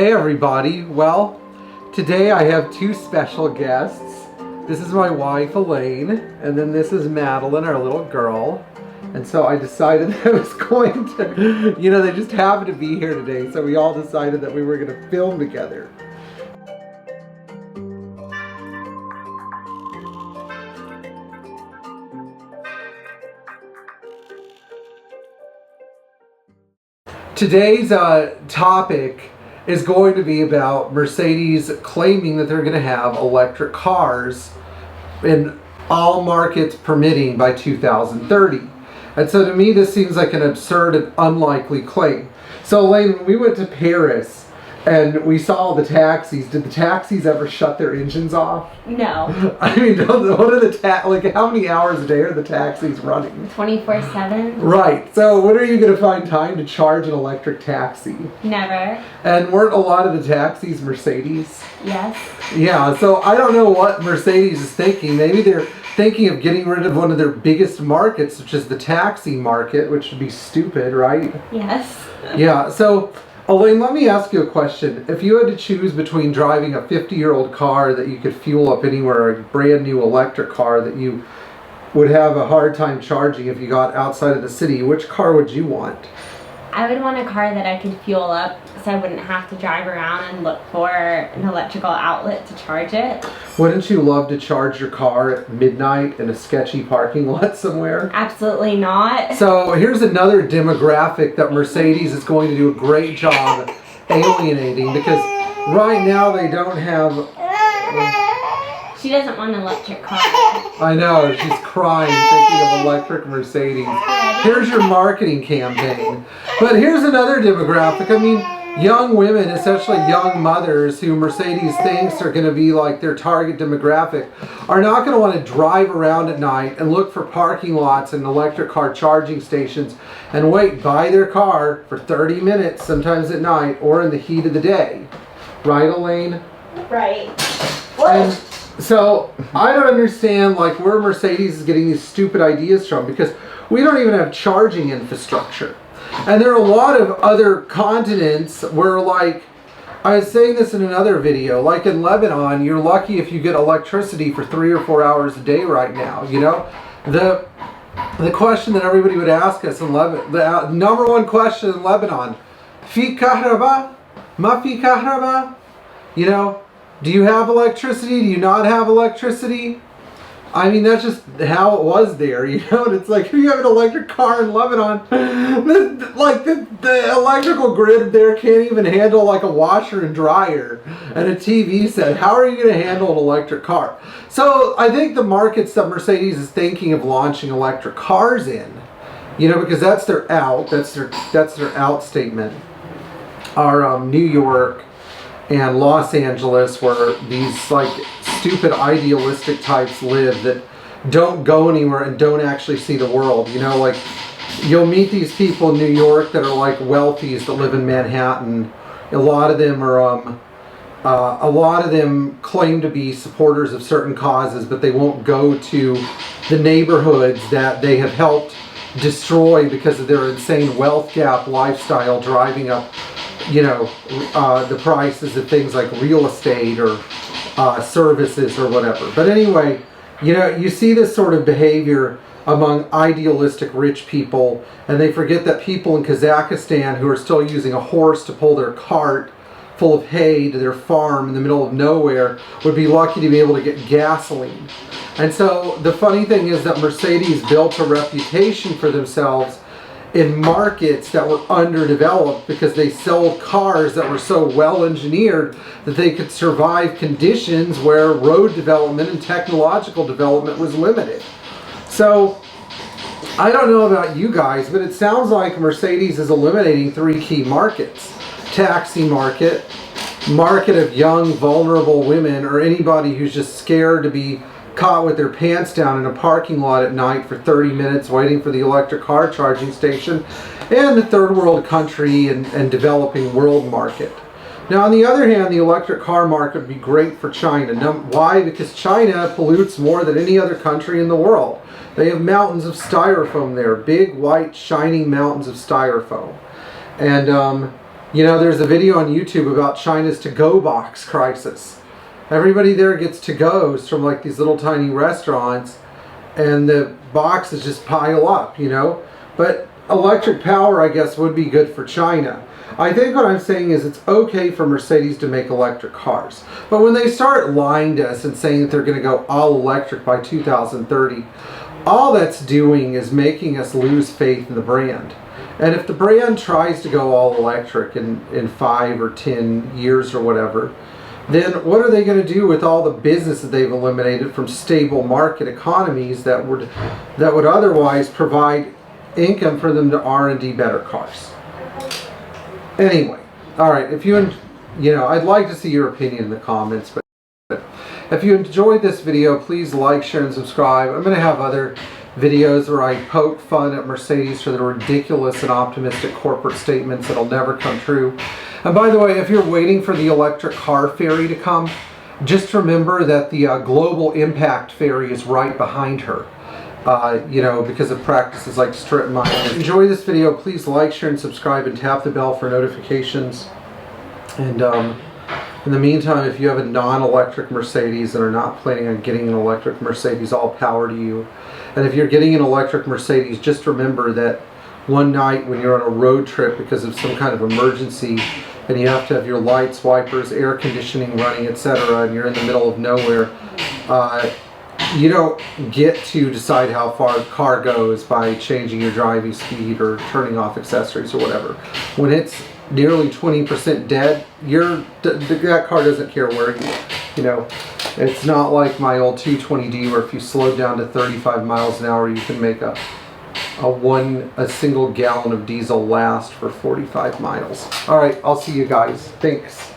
Hey everybody, well, today I have two special guests. This is my wife Elaine, and then this is Madeline, our little girl. And so I decided that I was going to, they just happened to be here today, so we all decided that we were going to film together. Today's topic is going to be about Mercedes claiming that they're going to have electric cars in all markets permitting by 2030. And so to me this seems like an absurd and unlikely claim. So Elaine, when we went to Paris and we saw the taxis, did the taxis ever shut their engines off? No. I mean, what are the how many hours a day are the taxis running? 24/7? Right. So when are you going to find time to charge an electric taxi? Never. And weren't a lot of the taxis Mercedes? Yes. Yeah, so I don't know what Mercedes is thinking. Maybe they're thinking of getting rid of one of their biggest markets, which is the taxi market, which would be stupid, right? Yes. Yeah, so Elaine, let me ask you a question. If you had to choose between driving a 50-year-old car that you could fuel up anywhere, or a brand new electric car that you would have a hard time charging if you got outside of the city, which car would you want? I would want a car that I could fuel up so I wouldn't have to drive around and look for an electrical outlet to charge it. Wouldn't you love to charge your car at midnight in a sketchy parking lot somewhere? Absolutely not. So here's another demographic that Mercedes is going to do a great job alienating, because right now they don't have... She doesn't want an electric car. I know, she's crying thinking of electric Mercedes. Here's your marketing campaign. But here's another demographic. I mean, young women, especially young mothers who Mercedes thinks are going to be like their target demographic, are not going to want to drive around at night and look for parking lots and electric car charging stations and wait by their car for 30 minutes, sometimes at night or in the heat of the day. Right, Elaine? Right. And so I don't understand where Mercedes is getting these stupid ideas from, because we don't even have charging infrastructure. And there are a lot of other continents where, I was saying this in another video, like in Lebanon, you're lucky if you get electricity for 3 or 4 hours a day right now, The question that everybody would ask us in Lebanon, the number one question in Lebanon, fi kahraba? Ma fi kahraba? Do you have electricity? Do you not have electricity? I mean, that's just how it was there, And it's like, if you have an electric car in Lebanon, the electrical grid there can't even handle a washer and dryer and a TV set. How are you going to handle an electric car? So I think the markets that Mercedes is thinking of launching electric cars in, because that's their out, that's their out statement, are New York and Los Angeles, where these stupid idealistic types live that don't go anywhere and don't actually see the world. You'll meet these people in New York that are wealthies that live in Manhattan. A lot of them claim to be supporters of certain causes, but they won't go to the neighborhoods that they have helped destroy because of their insane wealth gap lifestyle, driving up the prices of things like real estate or services or whatever. But anyway, you see this sort of behavior among idealistic rich people, and they forget that people in Kazakhstan who are still using a horse to pull their cart full of hay to their farm in the middle of nowhere would be lucky to be able to get gasoline. And so the funny thing is that Mercedes built a reputation for themselves in markets that were underdeveloped because they sold cars that were so well engineered that they could survive conditions where road development and technological development was limited. So I don't know about you guys, but it sounds like Mercedes is eliminating 3 key markets: taxi market, market of young vulnerable women, or anybody who's just scared to be caught with their pants down in a parking lot at night for 30 minutes waiting for the electric car charging station, and the third world country and developing world market. Now on the other hand, the electric car market would be great for China. Why? Because China pollutes more than any other country in the world. They have mountains of styrofoam there, big white shining mountains of styrofoam. And You know, there's a video on YouTube about China's to-go box crisis. Everybody there gets to-goes from like these little tiny restaurants, and the boxes just pile up, you know. But electric power, I guess, would be good for China. I think what I'm saying is it's okay for Mercedes to make electric cars. But when they start lying to us and saying that they're going to go all electric by 2030, all that's doing is making us lose faith in the brand. And if the brand tries to go all electric in 5 or 10 years or whatever, then what are they going to do with all the business that they've eliminated from stable market economies that would otherwise provide income for them to R&D better cars? Anyway, all right, if you know, I'd like to see your opinion in the comments, but if you enjoyed this video, please like, share, and subscribe. I'm going to have other videos where I poke fun at Mercedes for the ridiculous and optimistic corporate statements that'll never come true. And by the way, if you're waiting for the electric car ferry to come, just remember that the global impact ferry is right behind her. You know, because of practices like strip mining. If you enjoy this video, please like, share, and subscribe, and tap the bell for notifications. And in the meantime, if you have a non-electric Mercedes and are not planning on getting an electric Mercedes, all power to you. And if you're getting an electric Mercedes, just remember that one night when you're on a road trip because of some kind of emergency and you have to have your lights, wipers, air conditioning running, etc., and you're in the middle of nowhere, you don't get to decide how far the car goes by changing your driving speed or turning off accessories or whatever. When it's nearly 20% dead, that car doesn't care where you know. It's not like my old 220D where if you slow down to 35 miles an hour, you can make a single gallon of diesel last for 45 miles. All right, I'll see you guys. Thanks.